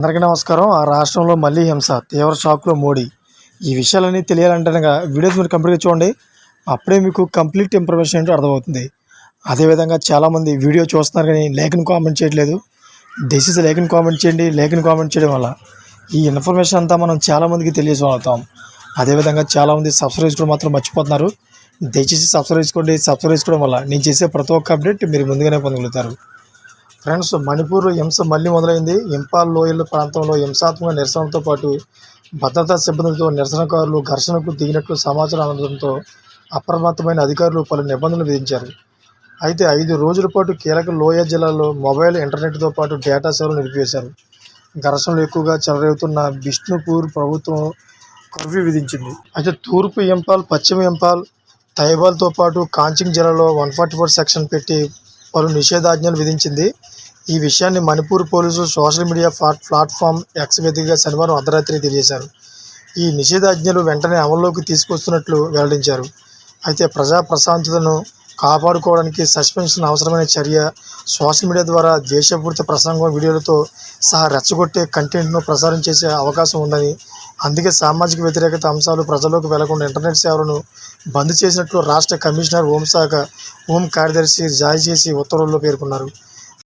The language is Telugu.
అందరికీ నమస్కారం. ఆ రాష్ట్రంలో మళ్ళీ హింస, తీవ్ర షాక్లో మోడీ. ఈ విషయాలన్నీ తెలియాలంటే వీడియోస్ మీరు కంప్లీట్గా చూడండి. అప్పుడే మీకు కంప్లీట్ ఇన్ఫర్మేషన్ ఏంటో అర్థమవుతుంది. అదేవిధంగా చాలామంది వీడియో చూస్తున్నారు కానీ లేఖను కామెంట్ చేయట్లేదు. దయచేసి లేఖను కామెంట్ చేయండి. లేఖను కామెంట్ చేయడం వల్ల ఈ ఇన్ఫర్మేషన్ అంతా మనం చాలామందికి తెలియజేయగలుగుతాం. అదేవిధంగా చాలామంది సబ్స్క్రైబ్ చేసుకోవడం మాత్రం మర్చిపోతున్నారు. దయచేసి సబ్స్క్రైబ్ చేసుకోండి. సబ్స్క్రైబ్ చేసుకోవడం వల్ల నేను చేసే ప్రతి ఒక్క అప్డేట్ మీరు ముందుగానే పొందగలుగుతారు. ఫ్రెండ్స్, మణిపూర్లో హింస మళ్ళీ మొదలైంది. ఇంపాల్ లోయల ప్రాంతంలో హింసాత్మక నిరసనలతో పాటు భద్రతా సిబ్బందులతో నిరసనకారులు ఘర్షణకు దిగినట్లు సమాచారం అందడంతో అప్రమత్తమైన అధికారులు పలు నిబంధనలు విధించారు. అయితే 5 రోజుల పాటు కీలక లోయ జిల్లాలో మొబైల్, ఇంటర్నెట్తో పాటు డేటా సేవలు నిలిపివేశారు. ఘర్షణలు ఎక్కువగా చెలరేగుతున్న బిష్ణుపూర్ ప్రభుత్వం కర్ఫ్యూ విధించింది. అయితే తూర్పు ఇంపాల్, పశ్చిమ ఇంపాల్, తైబాల్తో పాటు కాంచింగ్ జిల్లాలో 144 సెక్షన్ పెట్టి పలు నిషేధాజ్ఞలు విధించింది. ఈ విషయాన్ని మణిపూర్ పోలీసులు సోషల్ మీడియా ప్లాట్ఫామ్ ఎక్స్ వేదికగా శనివారం అర్ధరాత్రి తెలియజేశారు. ఈ నిషేధాజ్ఞలు వెంటనే అమల్లోకి తీసుకొస్తున్నట్లు వెల్లడించారు. అయితే ప్రజా ప్రశాంతతను కాపాడుకోవడానికి సస్పెన్షన్ అవసరమైన చర్య. సోషల్ మీడియా ద్వారా ద్వేషపూరిత ప్రసంగం, వీడియోలతో సహా రెచ్చగొట్టే కంటెంట్ను ప్రసారం చేసే అవకాశం ఉందని, అందుకే సామాజిక వ్యతిరేకత అంశాలు ప్రజల్లోకి వెళ్లకుండా ఇంటర్నెట్ సేవలను బంద్ చేసినట్లు రాష్ట్ర కమిషనర్ హోం కార్యదర్శి జారీ చేసి ఉత్తర్వుల్లో పేర్కొన్నారు.